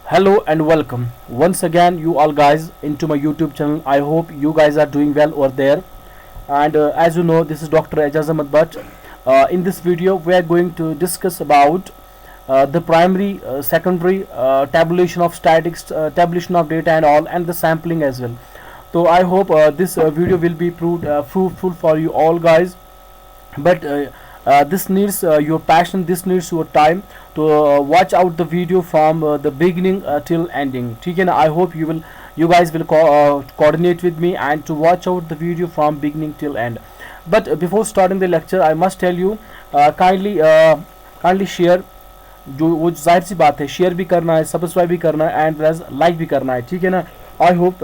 Hello and welcome once again, you all guys, into my YouTube channel. I hope you guys are doing well over there. And as you know, this is Dr. Ajaz Ahmad Bhatt. In this video, we are going to discuss about the primary, secondary tabulation of statics, tabulation of data, and all, and the sampling as well. So I hope this video will be proved fruitful for you all guys. But this needs your passion, this needs your time to watch out the video from the beginning till ending. ठीक है ना? I hope you guys will coordinate with me and to watch out the video from beginning till end. But before starting the lecture, I must tell you, kindly share. जो वो जाहिर सी बात है, share भी करना है, सब्सक्राइब भी करना है, एंड प्लस लाइक भी करना है. ठीक है ना? I hope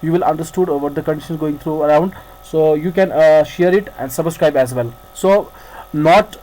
you will understood what the conditions going through around, so you can share it and subscribe as well. So not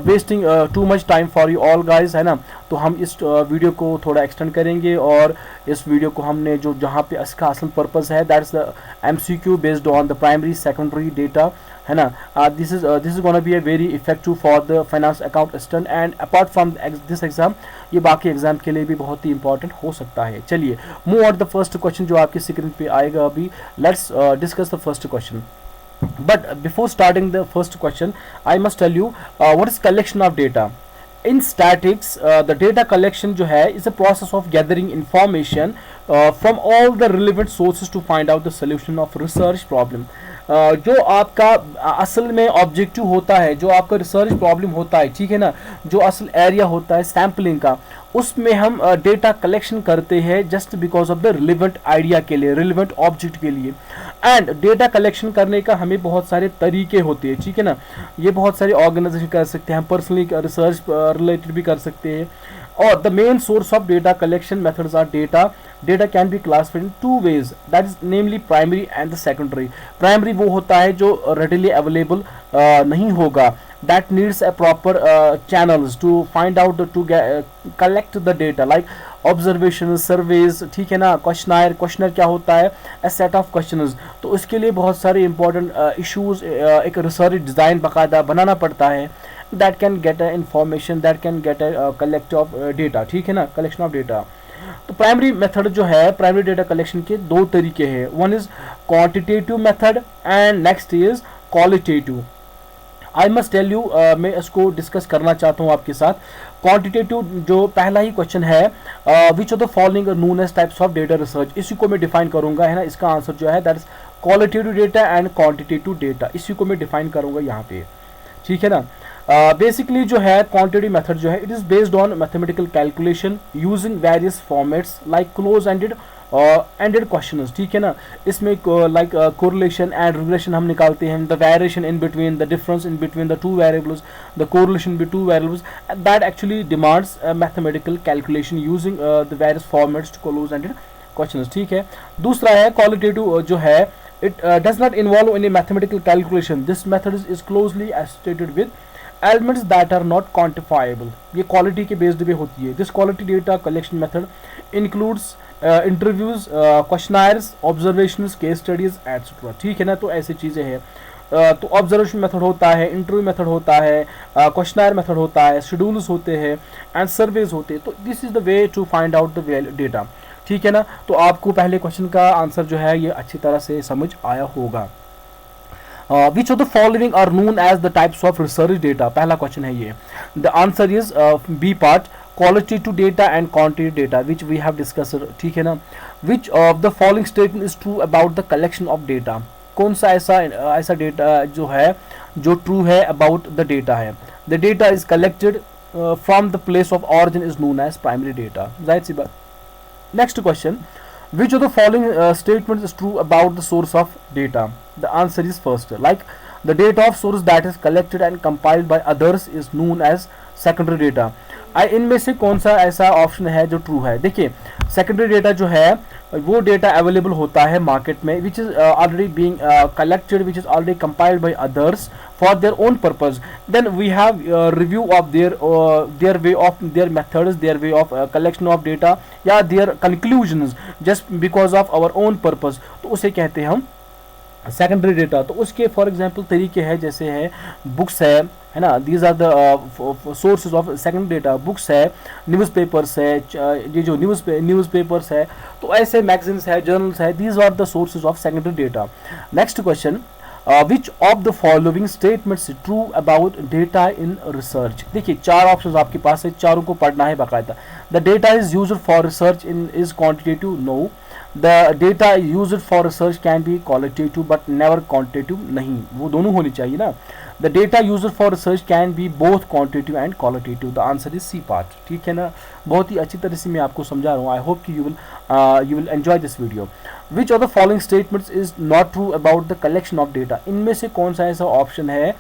wasting too much time for you all guys, है ना? तो हम इस वीडियो को थोड़ा extend करेंगे, और इस वीडियो को हमने जो जहाँ पे इसका असल पर्पस है, that's the MCQ based on the primary secondary data, है ना? This is gonna be a very effective for the finance account assistant, and apart from this exam, ये बाकी एग्जाम के लिए भी बहुत ही इंपॉर्टेंट हो सकता है. चलिए move on the first question जो आपकी स्क्रीन पे आएगा अभी. Let's discuss the first question. But before starting the first question, I must tell you what is collection of data. In statics, the data collection जो है is a process of gathering information from all the relevant sources to find out the solution of research problem. जो आपका असल में objective होता है, जो आपका रिसर्च प्रॉब्लम होता है, ठीक है ना, जो असल एरिया होता है सैम्पलिंग का, उसमें हम डेटा कलेक्शन करते हैं just because of the relevant idea के लिए, रिलेवेंट ऑब्जेक्ट के लिए. एंड डेटा कलेक्शन करने का हमें बहुत सारे तरीके होते हैं, ठीक है ना. ये बहुत सारे ऑर्गेनाइजेशन कर सकते हैं, हम पर्सनली रिसर्च रिलेटेड भी कर सकते हैं. और the main source of data collection methods are data can be classified in two ways, that is namely primary and the secondary. Primary वो होता है जो रेडिली अवेलेबल नहीं होगा, that needs a proper channels to find out collect the data like observations, surveys, ठीक है ना. Questionnaire क्या होता है? a set of questions. तो उसके लिए बहुत सारे इंपॉर्टेंट इश्यूज, एक रिसर्च डिज़ाइन बाकायदा बनाना पड़ता है, that can get a information, that can get a collect of data, ठीक है ना, कलेक्शन ऑफ डेटा. तो प्राइमरी मेथड जो है, प्राइमरी डेटा कलेक्शन के दो तरीके हैं. One is quantitative method and next is qualitative. I must tell you, मैं इसको डिस्कस करना चाहता हूँ आपके साथ. क्वांटिटेटिव जो पहला ही क्वेश्चन है, which of the following known as types of data research, इसी को मैं डिफाइन करूंगा, है ना. इसका आंसर जो है that is qualitative data and quantitative data, इसी को मैं डिफाइन करूंगा यहाँ पे, ठीक है ना. बेसिकली जो है क्वांटिटेटिव मेथड जो है, it is based on mathematical calculation using various formats like close ended questions, ठीक है ना. इसमें लाइक कोरिलेशन एंड रिग्रेशन हम निकालते हैं, the variation in between, the difference in between the two variables, the correlation between two variables, that actually demands mathematical calculation using the various formats to close ended questions, ठीक है. दूसरा है qualitative जो है, it does not involve any mathematical calculation. This method is closely associated with elements that are not quantifiable. ये quality के based पे होती है. This quality data collection method includes interviews, questionnaires, observations, case studies etcetera, ठीक है ना. तो ऐसी चीज़ें हैं. तो ऑब्जर्वेशन मेथड होता है, इंटरव्यू मेथड होता है, क्वेश्चनायर मेथड होता है, शेड्यूल्स होते हैं एंड सर्वेज होते हैं. तो this is the way to find out the data, ठीक है ना. तो आपको पहले क्वेश्चन का आंसर जो है ये अच्छी तरह से समझ आया होगा. Which of the following are known as the types of research data? पहला क्वेश्चन है ये. The answer is B part, qualitative data and quantitative data, which we have discussed, ठीक है ना. Which of the following statement is true about the collection of data? कौन सा ऐसा data जो है जो ट्रू है about the data है? The data is collected from the place of origin is known as primary data. जाहिर सी बात. Next question. Which of the following statements is true about the source of data? The answer is first, like the data of source that is collected and compiled by others is known as secondary data. इनमें से कौन सा ऐसा option है जो true है? देखिए, secondary data जो है वो डेटा अवेलेबल होता है मार्केट में, which is already being collected, which is already compiled by others for their own purpose. Then we have review of their way of their methods, their way of collection of data, या their conclusions just because of our own purpose. तो उसे कहते हैं हम secondary data. तो उसके for example तरीके हैं, जैसे है बुक्स है है ना. These are the sources of secondary data. Books है, न्यूज़पेपर्स है, ये जो न्यूज़पेपर्स है, तो ऐसे मैगजीन्स है, जर्नल्स है, these are the sources of secondary data. Next question, which of the following statements true about data in research. देखिए 4 ऑप्शन आपके पास है, चारों को पढ़ना है बाकायदा. The data is used for research in is quantitative. No. The data used for research can be qualitative but never quantitative. नहीं, वो दोनों होनी चाहिए ना. The data used for research can be both quantitative and qualitative. The answer is C part. ठीक है ना, बहुत ही अच्छी तरह से मैं आपको समझा रहा हूँ. आई होप कि you will enjoy this video. Which of the following statements is not true about the collection of data. इनमें से कौन सा ऐसा ऑप्शन है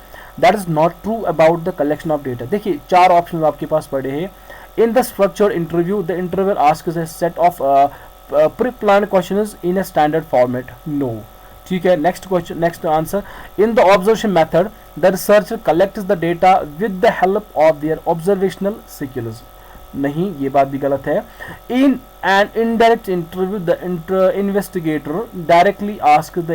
that is not true about the collection of data. देखिए 4 ऑप्शन आपके पास पड़े हैं. In the structured interview the interviewer asks a set of pre-planned questions in a standard format. No. ठीक है. Next question, next answer. In the observation method the researcher collects the data with the help of their observational skills. नहीं, ये बात भी गलत है. In an indirect interview the investigator directly ask the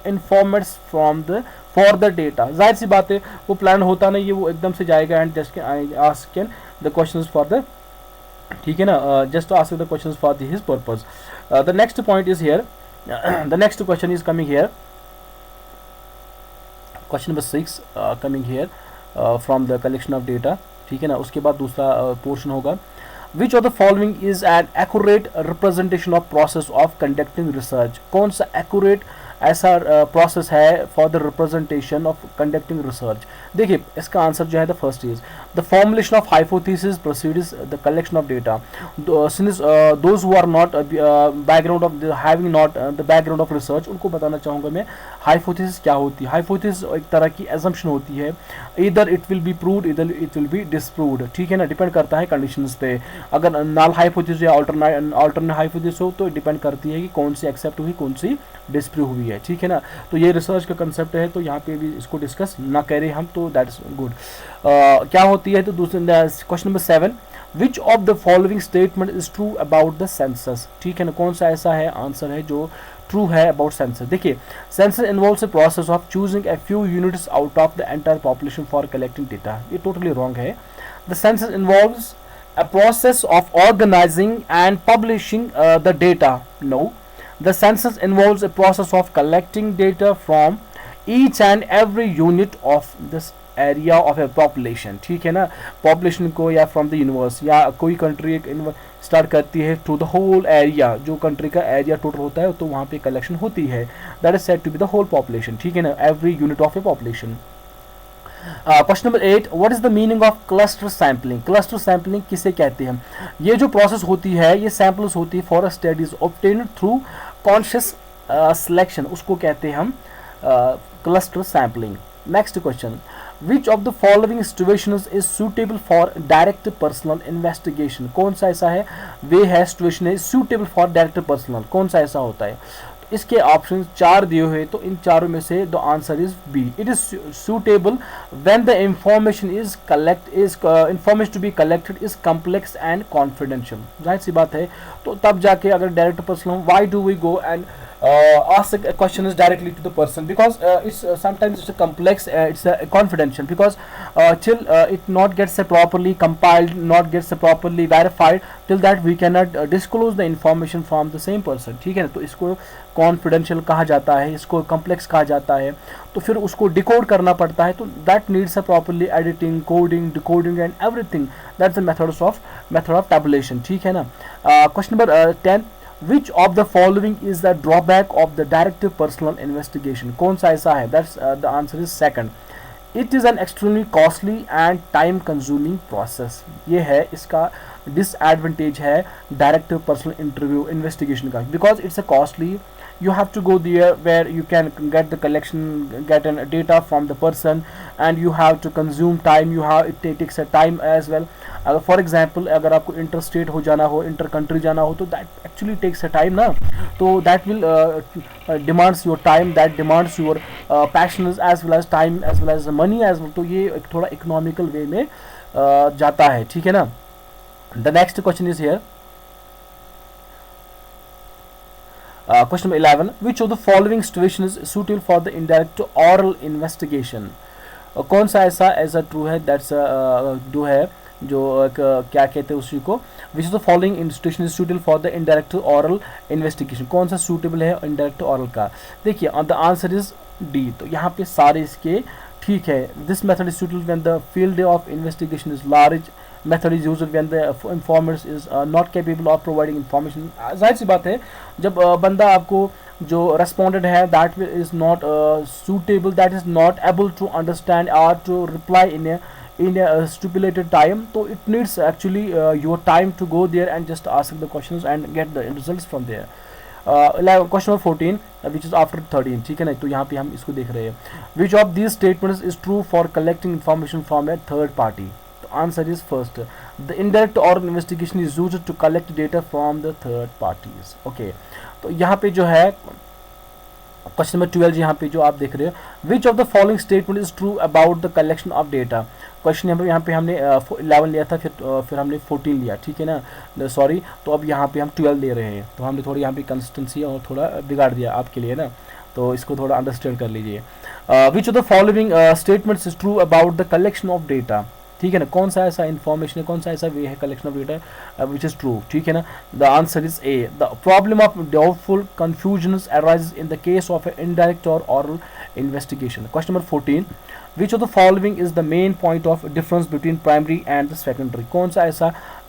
informants from the for the data. जाहिर सी बात है, वो प्लान होता नहीं है, वो एकदम से जाएगा and just ask the questions for the, ठीक है ना, just to ask the questions for his purpose. The next point is here. The next question is coming here. Question number 6 coming here from the collection of data. ठीक है ना, उसके बाद दूसरा portion होगा. Which of the following is an accurate representation of process of conducting research. कौन सा accurate ऐसा प्रोसेस है for the representation of conducting research. देखिए इसका आंसर जो है the first is the formulation of hypothesis proceeds the collection of data. Since those who are not background of having not the background of research, उनको बताना चाहूँगा मैं hypothesis क्या होती है. हाइपोथेसिस एक तरह की एजम्पशन होती है. इधर इट विल बी प्रूव्ड, इधर इट विल बी डिसप्रूव्ड. ठीक है ना, डिपेंड करता है कंडीशंस पे. अगर नाल हाइपोथेसिस या अल्टरनेट हाइपोथेसिस हो तो डिपेंड करती है कि कौन सी एक्सेप्ट हुई, कौन सी डिसप्रूव हुई है. ठीक है ना, तो ये रिसर्च का कंसेप्ट है, तो यहाँ पे भी इसको डिस्कस ना करें हम, तो दैट इज गुड. क्या होती है, तो दूसरे question number 7, which of the following statement is true about the census. ठीक है ना, कौन सा ऐसा है आंसर है जो ट्रू है अबाउट सेंसस. देखिए census involves a process of choosing a few units out of the entire population for collecting data. ये टोटली रॉन्ग है. The census involves a process of organizing and publishing the data. No. The census involves a process of collecting data from each and every unit of this area of a population. ठीक है ना, population को या from the universe या कोई country एक start करती है to the whole area, जो country का area total होता है तो वहाँ पे collection होती है. That is said to be the whole population. ठीक है ना, every unit of a population. Question number 8, what is the meaning of cluster sampling. Cluster sampling किसे कहते हैं. ये जो प्रोसेस होती है, ये सैम्पल्स होती है for studies obtained through conscious selection, उसको कहते हैं हम cluster sampling. Next question, which of the following situations is suitable for direct personal investigation. कौन सा ऐसा है वे है सिचुएशन है सूटेबल फॉर डायरेक्ट पर्सनल, कौन सा ऐसा होता है. इसके ऑप्शन 4 दिए हुए, तो इन चारों में से the answer is B. It is suitable when the information is information to be collected is complex and confidential. जाहिर सी बात है, तो तब जाके अगर डायरेक्ट पर्सन हो, why do we go and ask a question is directly to the person, because it's sometimes it's a complex, it's a confidential, because till it not gets properly compiled, not gets properly verified, till that we cannot disclose the information from the same person. ठीक है ना, तो इसको confidential कहा जाता है, इसको complex कहा जाता है, तो फिर उसको डिकोड करना पड़ता है, तो that needs a properly editing, coding, decoding and everything. That's the method of tabulation. ठीक है ना. Question number 10, Which of the following is the drawback of the direct personal investigation. कौन सा ऐसा है. That's the answer is second. It is an extremely costly and time consuming process. ये है इसका disadvantage है direct personal interview investigation का, because it's a costly. You have to go there where you can get the collection, get an data from the person, and you have to consume time. It takes a time as well. अगर for example अगर आपको inter state हो जाना हो, inter country जाना हो, तो that actually takes a time ना, तो that will demands your time, that demands your passion as well as time as well as money as well. तो ये एक थोड़ा इकोनॉमिकल वे में जाता है. ठीक है ना. The next question is here. Question number 11, which of the following situation is suitable for the indirect oral investigation. कौन सा ऐसा ट्रू है, दैट्स जो है जो क्या कहते हैं उसी को, which is the following institution is suitable for the indirect oral investigation, कौन सा सूटेबल है इनडायरेक्ट ऑरल का। देखिए द आंसर इज डी, तो यहाँ पे सारे इसके ठीक है। This method is suitable when the field of investigation is large, method is used when the इंफॉर्मेंट is not capable of providing information. जाहिर सी बात है, जब बंदा आपको जो रेस्पोंडेंट है that is not suitable, that is not able to understand और to reply in a stipulated time, so it needs actually your time to go there and just ask the questions and get the results from there. Question number 14 which is after 13, ठीक है ना। तो यहाँ पे हम इसको देख रहे हैं, which of these statements is true for collecting information from a third party। तो answer is first, the indirect oral investigation is used to collect data from the third parties। Okay, तो यहाँ पे जो है क्वेश्चन नंबर 12 यहाँ पे जो आप देख रहे हो, विच of the following statement is true about the collection of data. Question यहाँ पे हमने 11 लिया था, फिर हमने 14 लिया, ठीक है ना, सॉरी। तो अब यहाँ पे हम 12 ले रहे हैं, तो हमने थोड़ी यहाँ पे कंसिस्टेंसी और थोड़ा बिगाड़ दिया आपके लिए ना, तो इसको थोड़ा अंडरस्टैंड कर लीजिए। विच of the following statements is true about the collection of data, ठीक है ना, कौन सा ऐसा इन्फॉर्मेशन है, कौन सा ऐसा वे है collection of data which is true, ठीक है ना। The answer is A, the problem of doubtful confusion arise in the case of indirect और oral investigation. Question number 14, which of the following is the main point of difference between primary and the secondary, कौन सा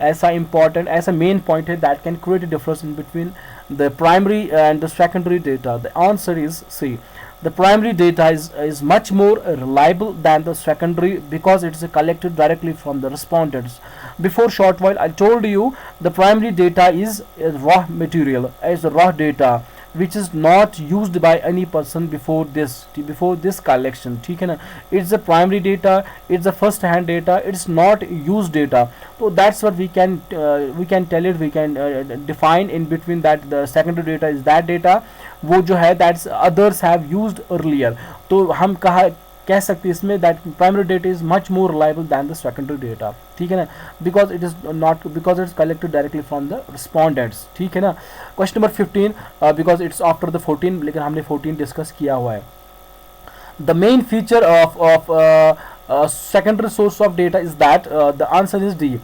ऐसा important ऐसा main point है that can create a difference in between the primary and the secondary data. The answer is C, the primary data is much more reliable than the secondary because it is collected directly from the respondents. Before short while I told you the primary data is raw material, as raw data which is not used by any person before this collection, ठीक है ना। It's the primary data, it's the first hand data, it's not used data, so that's what we can tell it, we can define in between that the secondary data is that data वो जो है that's others have used earlier. तो हम कह सकते हैं इसमें that primary data is much more reliable than the secondary data, ठीक है ना, because it is collected directly from the respondents, ठीक है ना। Question number 15, because it's after the 14, लेकिन हमने 14 डिस्कस किया हुआ है। The main feature of secondary source of data is that the answer is D.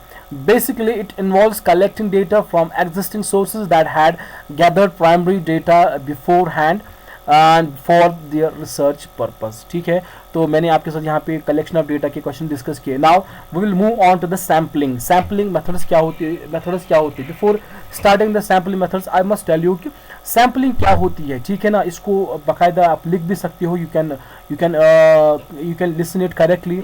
Basically it involves collecting data from existing sources that had gathered primary data beforehand and for their research purpose, ठीक है। तो मैंने आपके साथ यहाँ पे collection of data के question discuss किए। Now we will move on to the sampling methods क्या होती है। Before starting the sampling methods I must tell you कि सैम्पलिंग क्या होती है, ठीक है ना। इसको बाकायदा आप लिख भी सकते हो, you can listen it correctly.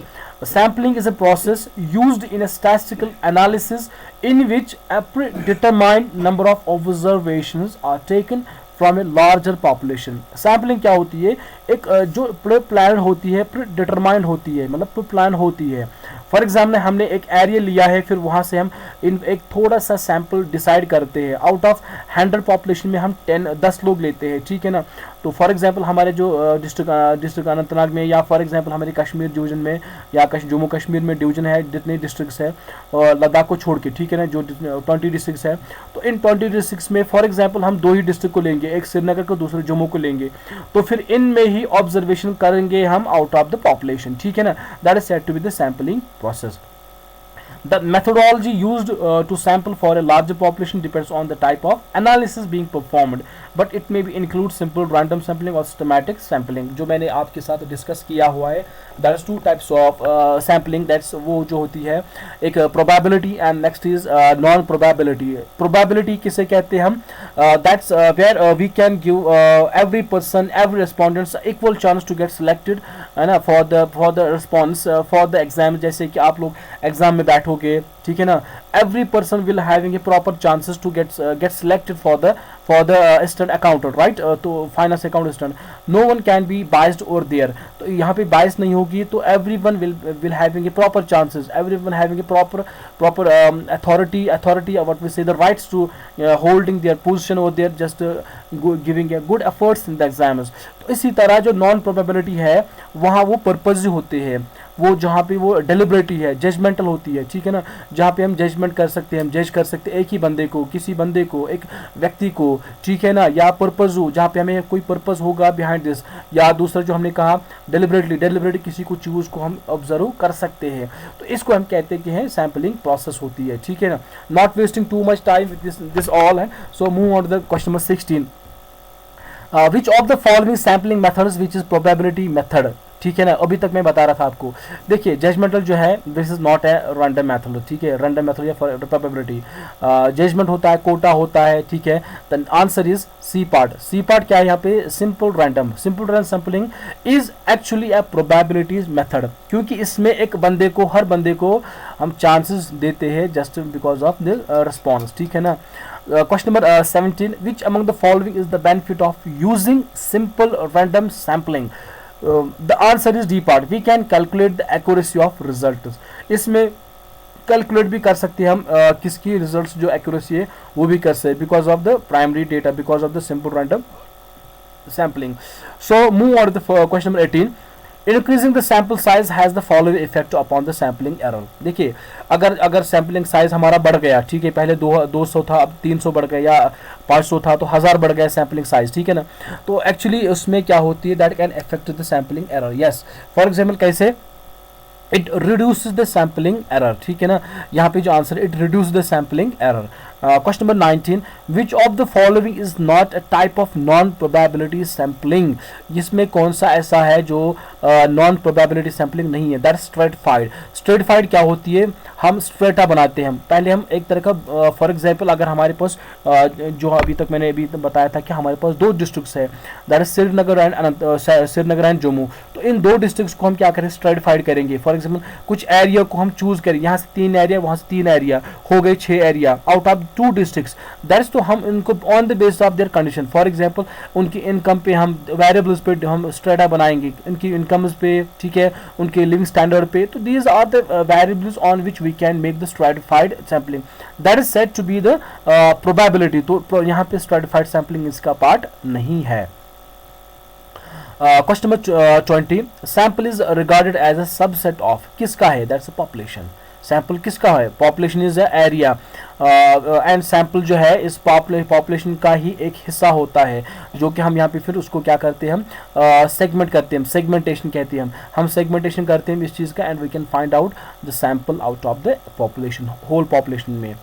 Sampling is a process used in a statistical analysis in which a predetermined number of observations are taken from a larger population. Sampling क्या होती है, एक जो प्री-प्लान होती है, प्री-डिटरमाइंड होती है, मतलब प्री-प्लान होती है। फॉर एग्जाम्पल हमने एक एरिया लिया है, फिर वहाँ से हम एक थोड़ा सा सैम्पल डिसाइड करते हैं। आउट ऑफ 100 पॉपुलेशन में हम 10 लोग लेते हैं, ठीक है ना। तो फॉर एग्जांपल हमारे जो डिस्ट्रिक्ट अनंतनाग में, या फॉर एग्जांपल हमारे कश्मीर डिवीजन में, या जम्मू कश्मीर में डिवीजन है जितने डिस्ट्रिक्ट्स है, और लद्दाख को छोड़ के, ठीक है ना, जो 20 डिस्ट्रिक्ट्स है, तो इन 20 डिस्ट्रिक्ट्स में फॉर एग्जांपल हम 2 ही डिस्ट्रिक्ट को लेंगे, एक श्रीनगर को, दूसरे जम्मू को लेंगे। तो फिर इनमें ही ऑब्जर्वेशन करेंगे हम आउट ऑफ द पॉपुलेशन, ठीक है ना। That is said to be the sampling process. The methodology used to sample for a larger population depends on the type of analysis being performed, but it may be include simple random sampling or systematic sampling. जो मैंने आपके साथ discuss किया हुआ है, that is 2 types of sampling. That's वो जो होती है, एक probability and next is non probability. Probability किसे कहते हैं हम? That's where we can give every person, every respondents equal chance to get selected, है ना, for the response for the exam. जैसे कि आप लोग एग्जाम में बैठोगे, ठीक है ना, every person will having a proper chances to get selected for the assistant accountant, right, तो finance account assistant. No one can be biased over there. तो यहाँ पे bias नहीं होगी, तो everyone will having a proper chances, everyone having a proper authority, what we say, the rights to holding their position over there, just giving a good efforts in the exams. तो इसी तरह जो non probability है, वहाँ वो purpose होते हैं, वो जहाँ पे वो डेलिबरेटली है, जजमेंटल होती है, ठीक है ना, जहाँ पे हम जजमेंट कर सकते हैं, हम जज कर सकते हैं एक ही बंदे को, किसी बंदे को, एक व्यक्ति को, ठीक है ना, या पर्पज हो जहाँ पे हमें कोई पर्पज होगा बिहाइंड दिस, या दूसरा जो हमने कहा डेलिबरेटली किसी को चूज को हम ऑब्जर्व कर सकते हैं, तो इसको हम कहते हैं कि है सैम्पलिंग प्रोसेस होती है, ठीक है ना। Not wasting too much time this all है, so move on to the question number 16। Which of the following sampling methods which is probability method, ठीक है ना, अभी तक मैं बता रहा था आपको। देखिए जजमेंटल जो है this is not a random method, ठीक है, रैंडम मेथड या प्रोबेबिलिटी, जजमेंट होता है, कोटा होता है, ठीक है। The answer is C part. C part क्या है यहाँ पे, simple random sampling is actually a probabilities method, क्योंकि इसमें एक बंदे को, हर बंदे को हम चांसेस देते हैं just because of the response, ठीक है ना। Question number 17, which among the following is the benefit of using simple random sampling? The answer is D part. We can calculate the accuracy of results. इसमें calculate भी कर सकते हैं हम किसकी रिजल्ट्स जो एक्यूरेसी है वो भी कर सकते हैं because of the primary data, because of the simple random sampling. So move on the question number 18। Increasing the sample size has the following effect upon the sampling error. देखिए अगर sampling size हमारा बढ़ गया, ठीक है, पहले 200 था, अब 300 बढ़ गया, या 500 था तो 1000 बढ़ गया सैम्पलिंग साइज, ठीक है ना, तो एक्चुअली उसमें क्या होती है, that can affect the sampling error. Yes, for example कैसे, it reduces the sampling error, ठीक है ना, यहाँ पे जो answer it reduce the sampling error. Question number 19, which of the following is not a type of non probability sampling. इसमें कौन सा ऐसा है जो नॉन प्रोबेबिलिटी सैम्पलिंग नहीं है, दैट स्ट्रेटिफाइड। स्ट्रेटिफाइड क्या होती है, हम स्ट्रेटा बनाते हैं, पहले हम एक तरह का फॉर एग्जाम्पल अगर हमारे पास जो अभी तक मैंने अभी बताया था कि हमारे पास 2 डिस्ट्रिक्ट्स है, that is Srinagar and Jammu, तो इन 2 डिस्ट्रिक्ट्स को हम क्या करें, स्ट्रेटिफाइड करेंगे। फॉर एग्जाम्पल कुछ एरिया को हम चूज करें, यहाँ से 3 एरिया, वहाँ से 3 एरिया, हो गए 6 area out of 2 districts, that is, तो हम इनको on the basis of their condition, for example उनकी इनकम पे हम वेरिएबल्स पे हम स्ट्रेटा बनाएंगे, इनकी इनकम्स पे, ठीक है, उनके लिविंग स्टैंडर्ड पे, तो these are the variables on which we can make the stratified sampling, that is said to be the probability. तो यहाँ पे स्ट्रेटिफाइड सैम्पलिंग इसका पार्ट नहीं है। Question number 20, sample is regarded as a subset of, किसका है, that's a population. Sample किसका है, population is area, and sample जो है इस पॉपुलेशन का ही एक हिस्सा होता है, जो कि हम यहाँ पे फिर उसको क्या करते हैं, हम सेगमेंट करते हैं, सेगमेंटेशन कहते हैं हम सेगमेंटेशन करते हैं इस चीज़ का, and we can find out the sample out of the population, whole population में।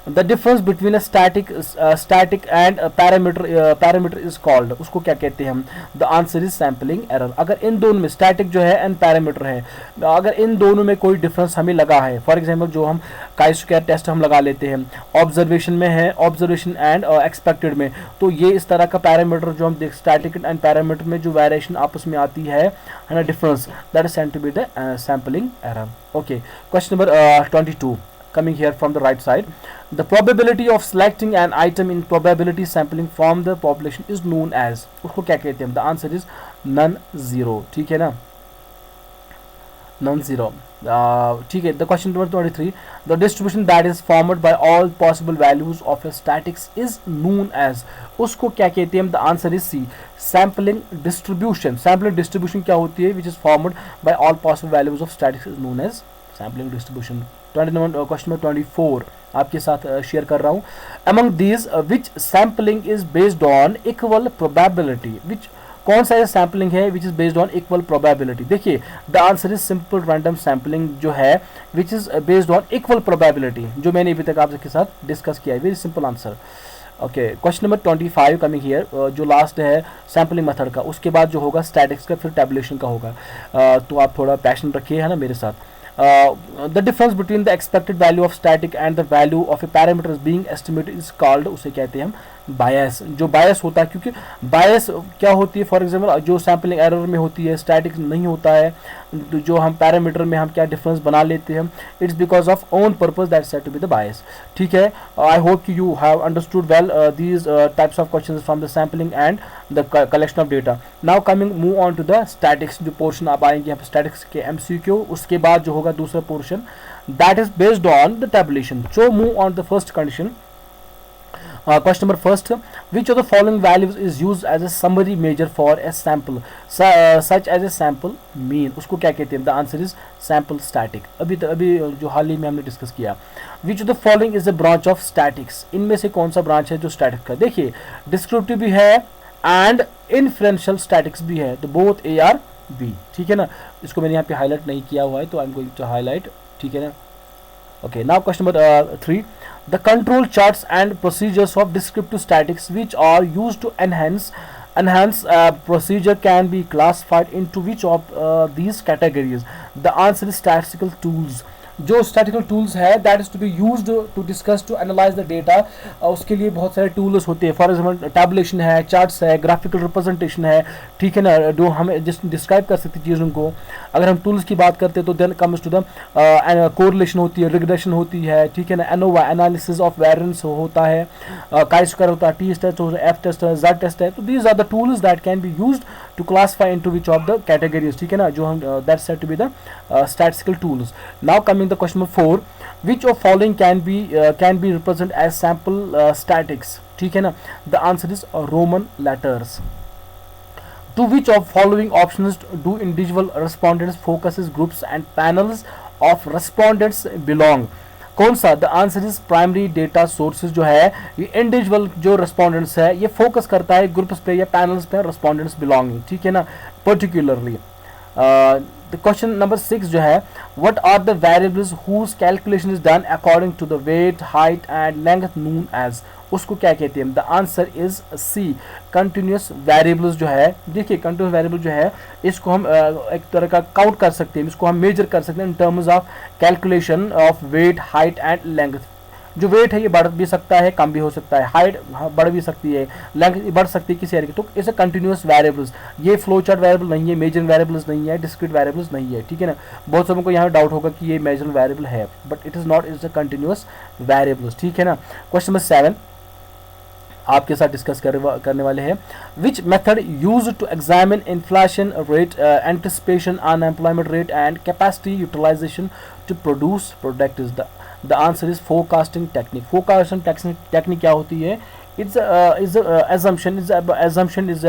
The difference between a static and parameter is called, उसको क्या कहते हैं हम, the answer is sampling error. अगर इन दोनों में स्टैटिक जो है एंड पैरामीटर है, अगर इन दोनों में कोई डिफरेंस हमें लगा है, फॉर एग्जांपल जो हम काई स्क्वायर टेस्ट हम लगा लेते हैं, ऑब्जर्वेशन में है, ऑब्जर्वेशन एंड एक्सपेक्टेड में, तो ये इस तरह का पैरामीटर जो हम देख, स्टैटिक एंड पैरामीटर में जो वेरिएशन आपस में आती है ना, difference, that is send to be the sampling error. Okay, question number 22 coming here from the right side. The probability of selecting an item in probability sampling from the population is known as, उसको क्या कहते हैं, the answer is none zero, ठीक है ना, none zero, ठीक है। The question number 23, the distribution that is formed by all possible values of a statics is known as, उसको क्या कहते हैं, the answer is C, sampling distribution। sampling distribution क्या होती है, which is formed by all possible values of statics is known as sampling distribution। Question number 24 आपके साथ share कर रहा हूँ। Among these which sampling is based on equal probability, which, कौन सा सैम्पलिंग है which is based on equal probability. देखिए the answer is simple random sampling जो है which is based on equal probability, जो मैंने अभी तक आपके साथ डिस्कस किया है, very simple answer. Okay, question number 25 coming here, जो लास्ट है सैम्पलिंग मेथड का, उसके बाद जो होगा स्टैटिक्स का, फिर टैबुलेशन का होगा, तो आप थोड़ा पैशन रखिए, है ना, मेरे साथ। The difference between the expected value of static and the value of a parameter is being estimated is called, उसे कहते हैं हम बायस। जो बायस होता है, क्योंकि बायस क्या होती है, फॉर एग्जांपल जो सैम्पलिंग एरर में होती है, स्टैटिक नहीं होता है, जो हम पैरामीटर में हम क्या डिफरेंस बना लेते हैं, it's because of own purpose that said to be the bias, ठीक है। I hope you have understood well these types of questions from the sampling and the collection of data. Now coming move on to the statics, जो portion आप आएंगे यहाँ पे statics के MCQ, उसके बाद जो होगा दूसरा portion that is based on the tabulation. So move on the first condition, Question number first, which of the following values is used as a summary measure for a sample, such as a sample mean? उसको क्या कहते हैं? The answer is sample static. अभी जो हाल ही में हमने discuss किया. Which of the following is a branch of statics? इनमें से कौन सा ब्रांच है जो स्टैटिक्स का? देखिए डिस्क्रिप्टिव भी है एंड इन्फ्लुएंशियल स्टैटिक्स भी है, तो बोथ ए आर बी. ठीक है ना, इसको मैंने यहाँ पे हाईलाइट नहीं किया हुआ है, तो I am going to highlight. ठीक है ना. Okay, now question number 3. The control charts and procedures of descriptive statics which are used to enhance procedure can be classified into which of these categories? The answer is statistical tools. जो statical tools है that is to be used to discuss to analyse the data, उसके लिए बहुत सारे tools होते हैं. For example tabulation है, charts है, ग्राफिकल रिप्रेजेंटेशन है. ठीक है ना, जो हमें जिस डिस्क्राइब कर सकती चीज़ों को. अगर हम टूल्स की बात करते हैं तो then comes to the correlation होती है, रिग्रेशन होती है. ठीक है ना, एनोवा एनालिसिस ऑफ वेरिएंस होता है, काई स्क्वायर होता है, टी टेस्ट होता है, एफ टेस्ट है, जेड टेस्ट है. तो these are the tools that can be used to classify into which of the categories. ठीक है ना, जो हम that said to be the statistical tools. Now coming the question number 4, which of following can be represented as sample statics? ठीक है ना, the answer is Roman letters. To which of following options do individual respondents, focuses, groups and panels of respondents belong? कौन सा? The answer is primary data sources. जो है ये individual जो respondents है ये फोकस करता है ग्रुप्स पे या पैनल्स पे रेस्पॉन्डेंट्स बिलोंगिंग. ठीक है ना, पर्टिकुलरली. क्वेश्चन नंबर 6 जो है, what are the variables whose calculation is done according to the weight, height and length known as? उसको क्या कहते हैं? The answer is C, continuous variables. जो है देखिए कंटिन्यूस वेरिएबल जो है इसको हम एक तरह का काउंट कर सकते हैं, इसको हम मेजर कर सकते हैं in terms of calculation of weight, height and length. जो वेट है ये बढ़ भी सकता है, कम भी हो सकता है, हाइट बढ़ भी सकती है, लेंथ बढ़ सकती है किसी एरिया की. तो इसे कंटिन्यूस वेरिएबल्स, ये फ्लो चार्ट वेरिएबल नहीं है, मेजर वेरिएबल्स नहीं है, डिस्क्रीट वेरिएबल्स नहीं है. ठीक है ना, बहुत सबको यहाँ डाउट होगा कि ये मेजर वेरिएबल है, but it is not, is a continuous variables. ठीक है ना. क्वेश्चन नंबर 7 आपके साथ डिस्कस करने वाले हैं. Which method use to examine inflation rate, anticipation, unemployment rate and capacity utilisation to produce product? Is the answer is forecasting technique. Forecasting technique क्या होती है? It's assumption is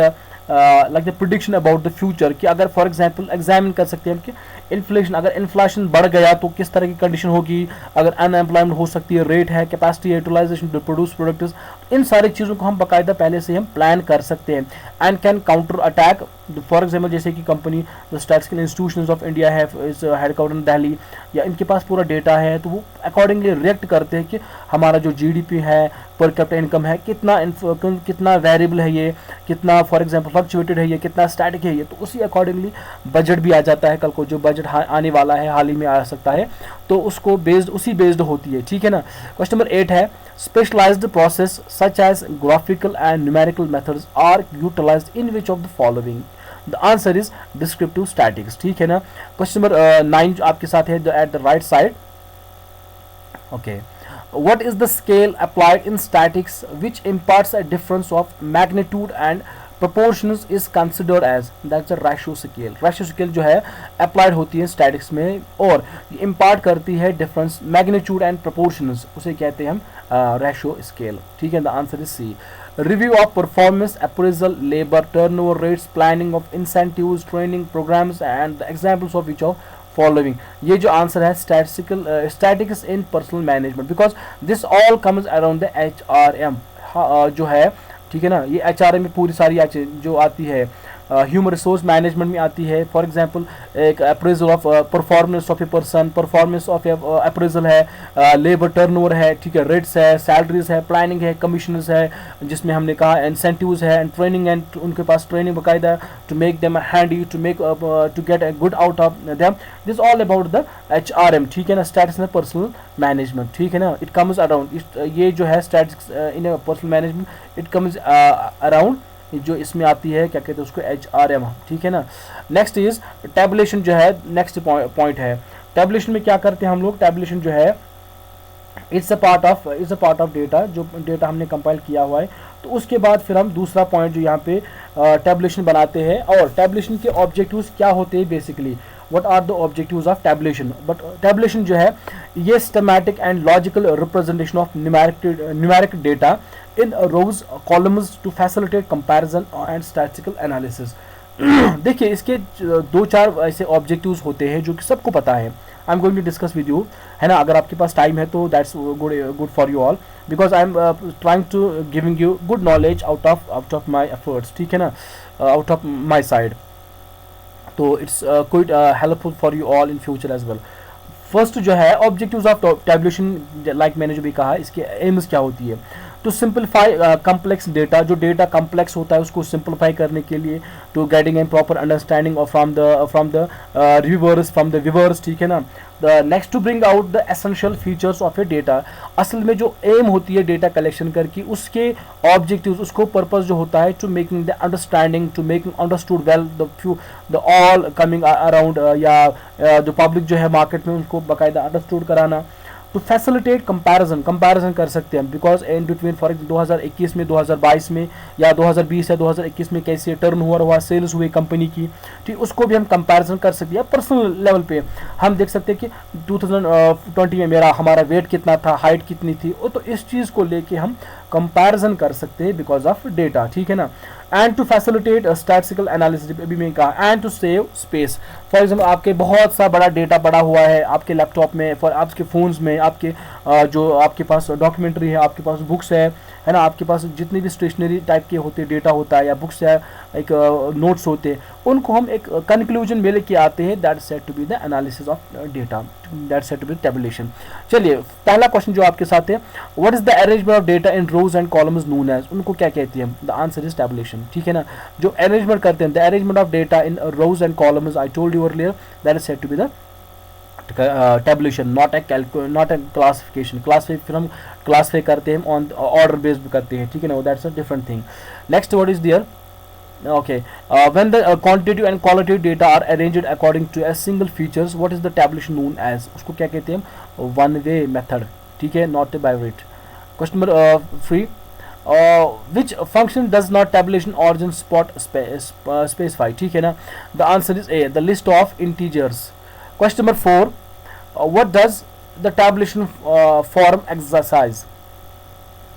like the prediction about the future. कि अगर for example examine कर सकते हैं कि inflation, अगर इन्फ्लेशन बढ़ गया तो किस तरह की कंडीशन होगी, अगर अनएम्प्लॉयमेंट हो सकती है, रेट है, capacity utilisation to produce products. इन सारी चीज़ों को हम बाकायदा पहले से हम प्लान कर सकते हैं. And can counter attack. For example जैसे कि company the statistical institutions of India है, इज हेडक्वार्टर इन दिल्ली, या इनके पास पूरा डेटा है, तो वो अकॉर्डिंगली रिएक्ट करते हैं कि हमारा जो जीडीपी है, पर कैपिटा इनकम है, कितना वेरिएबल है ये, कितना फॉर एग्जांपल फ्लक्चुएटेड है ये, कितना स्टैटिक है ये. तो उसी अकॉर्डिंगली बजट भी आ जाता है. कल को जो बजट आने वाला है, हाल ही में आ सकता है, तो उसको उसी बेस्ड होती है. ठीक है ना. क्वेश्चन नंबर 8 है, specialised process such as graphical and numerical methods are utilised in which of the following? The answer is descriptive statics. ठीक है ना. क्वेश्चन नंबर 9 आपके साथ है at the right side. Okay, what is the scale applied in statics which imparts a difference of magnitude and proportions is considered as? that's a ratio scale. ratio scale जो है applied होती है statics में और impart करती है difference magnitude and proportions, उसे कहते हैं हम ratio scale. ठीक है. the answer is C. review of performance appraisal, labor turnover rates, planning of incentives, training programs and the examples of which of following? ये जो आंसर है statics in personal management, because this all comes around the HRM जो है. ठीक है ना, ये HRM में पूरी सारी जो आती है ह्यूमन रिसोर्स मैनेजमेंट में आती है. फॉर एग्जांपल एक appraisal of performance of a person, performance of appraisal है, लेबर टर्नओवर है, ठीक है, रेट्स है, सैलरीज है, प्लानिंग है, कमीशनर्स है, जिसमें हमने कहा इंसेंटिव्स है, एंड ट्रेनिंग, एंड उनके पास ट्रेनिंग बाकायदा to make them handy, to get a good out of them. This all about the HRM. ठीक है ना, स्टैटिस्टिक्स इन पर्सनल मैनेजमेंट. ठीक है ना, इट कम्स अराउंड, ये जो है statistics in personal management, it comes around, जो इसमें आती है क्या कहते हैं उसको HRM. ठीक है ना. नेक्स्ट इज टैबुलेशन जो है, नेक्स्ट पॉइंट है. टैबुलेशन में क्या करते हैं हम लोग? टैबुलेशन जो है it's a part of data, जो डेटा हमने कंपाइल किया हुआ है. तो उसके बाद फिर हम दूसरा पॉइंट जो यहाँ पे टैबुलेशन बनाते हैं. और टैबुलेशन के ऑब्जेक्टिव्स क्या होते हैं basically? What are the objectives of tabulation. But tabulation जो है ये systematic and logical representation of numeric data in rows columns to facilitate comparison and statistical analysis. देखिए इसके दो चार ऐसे ऑब्जेक्टिव्स होते हैं जो कि सबको पता है। I am going to discuss with you, है ना। अगर आपके पास टाइम है तो that's good for you all, because I am trying to giving you good knowledge out of my efforts, ठीक है ना, आउट ऑफ माई साइड। तो it's quite helpful for you all in future as well. First जो है objectives of tabulation, like मैंने जो भी कहा, इसके एम्स क्या होती है, टू सिंप्लीफाई कम्प्लेक्स डेटा, जो डेटा कम्प्लेक्स होता है उसको सिंप्लीफाई करने के लिए, to getting and proper understanding of from the viewers, ठीक है ना। The next to bring out the essential features of a data. असल में जो एम होती है डेटा कलेक्शन करके, उसके ऑब्जेक्टिव्स, उसको पर्पस जो होता है to making the understanding, to making understood well the all coming around, या जो पब्लिक जो है मार्केट में उनको बाकायदा अंडरस्टूड कराना। टू फैसिलिटेट कंपैरिजन कर सकते हैं, बिकॉज इन बिटवीन फॉर 2021 में, 2022 में, या 2020 या 2021 में कैसे टर्न हुआ सेल्स हुए कंपनी की, ठीक, उसको भी हम कंपैरिजन कर सकते हैं। पर्सनल लेवल पे हम देख सकते हैं कि 2020 में हमारा वेट कितना था, हाइट कितनी थी, तो इस चीज़ को लेके हम कंपैरिजन कर सकते हैं बिकॉज ऑफ डेटा, ठीक है ना। And to facilitate statistical analysis, अभी मैं कहा, and to save space. For example आपके बहुत सा बड़ा डेटा पड़ा हुआ है आपके लैपटॉप में, फॉर आपके फ़ोन्स में, आपके जो आपके पास डॉक्यूमेंट्री है, आपके पास बुक्स है ना, आपके पास जितनी भी स्टेशनरी टाइप के होते डेटा होता है, या बुक्स है, एक नोट्स होते हैं, उनको हम एक कंक्लूजन में लेके आते हैं, that said to be the analysis of data, that said to be tabulation. चलिए पहला क्वेश्चन जो आपके साथ है, what is the arrangement of data in rows and columns known as, उनको क्या कहते हैं? द आंसर इज टैबुलेशन, ठीक है ना। जो अरेंजमेंट करते हैं, the arrangement of data in rows and columns, I told you earlier, that is said to be the tabulation, not a classification. फिर हम क्लासीफाई करते हैं ऑन ऑर्डर बेस्ड करते हैं, ठीक है ना, that's a different thing. Next what is there, okay, when the quantitative and qualitative data are arranged according to a single features, what is the tabulation known as, उसको क्या कहते हैं हम? वन वे मेथड, ठीक है, not by rate. Question number 3, which function does not tabulation origin spot specify, ठीक है ना। the answer is A, the list of integers। Question number 4, what does the tabulation form exercise,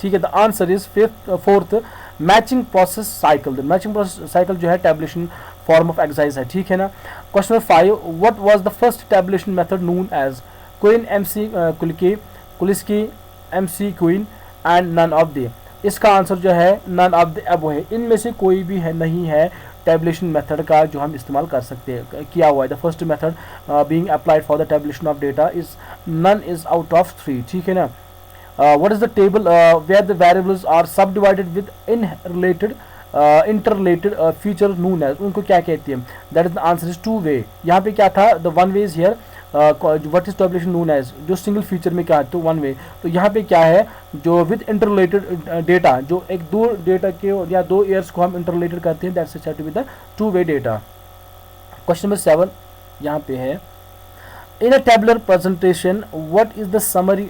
ठीक है, the answer is fourth, matching process cycle. Matching process cycle जो है tabulation form of exercise है, ठीक है ना। Question number 5, what was the first tabulation method known as, Quine, McCluskey, McQuine, and none of the. इसका answer जो है none of the above है, इनमें से कोई भी है नहीं है टैबुलेशन मेथड का जो हम इस्तेमाल कर सकते हैं, किया हुआ है। The first method being applied for the tabulation of data is none is out of 3, ठीक है ना। What is the table where the variables are subdivided with interrelated features known as, उनको क्या कहते हैं? That is the answer is two way। यहाँ पे क्या था? The one way is here। what is tabulation known as, जो single feature में क्या है तो वन वे, तो यहाँ पे क्या है जो विद इंटरलेटेड डेटा, जो एक दो डेटा के या दो ईयर्स को हम इंटरलेटेड करते हैं, that's said to be the two way data. Question number 7 यहाँ पे है, in a tabular presentation what is summary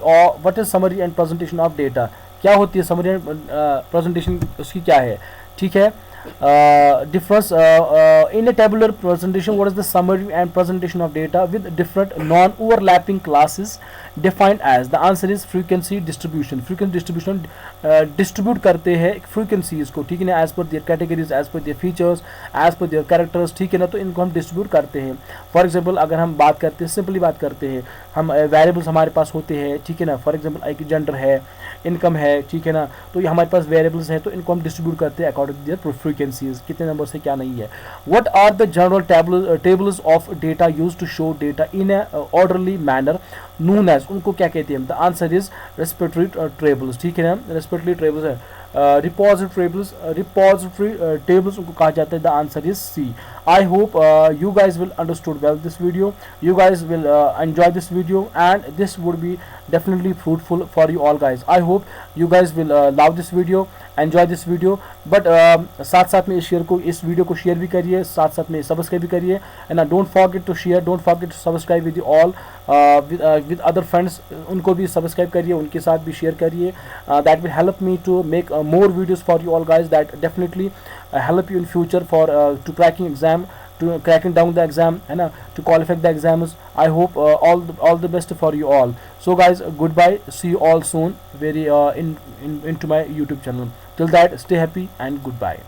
and presentation of data, क्या होती है summary and presentation, उसकी क्या है, ठीक है। difference in a tabular presentation what is the summary and presentation of data with different non overlapping classes defined as, the answer is frequency distribution। frequency distribution distribute करते हैं frequencies को, ठीक है ना, as per their categories, as per their features, as per their characters, ठीक है ना, तो इनको हम distribute करते हैं। फॉर एग्जाम्पल अगर हम बात करते हैं, सिंपली बात करते हैं, हम वेरिएबल्स हमारे पास होते हैं, ठीक है ना। फॉर एग्जाम्पल एक जेंडर है, इनकम है, ठीक है ना, तो ये हमारे पास वेरिएबल्स हैं, तो इनको हम डिस्ट्रीब्यूट करते हैं अकॉर्डिंग टू देयर फ्रीक्वेंसीज, कितने नंबर से क्या नहीं है। What are the general tables of data used to show data in a orderly manner known as, उनको क्या कहते हैं? The answer is respiratory tables, ठीक है ना, रेस्पिरेटरी टेबल्स है, रिपोजिटरी टेबल्स उनको कहा जाता है। The answer is C. I hope you guys will understood well this video, you guys will enjoy this video, and this would be definitely fruitful for you all guys। I hope you guys will love this video, enjoy this video, but साथ साथ में इस video को share भी करिए, साथ साथ में सब्सक्राइब भी करिए, and don't forget to share, don't forget to subscribe with you all, with other friends, उनको भी सब्सक्राइब करिए, उनके साथ भी शेयर करिए। that will help me to make more videos for you all guys, that definitely help you in future for to cracking exam to cracking down the exam है ना, to qualify the exams. I hope all the best for you all. So guys, goodbye, see you all soon very into my YouTube channel. Till that, stay happy and goodbye.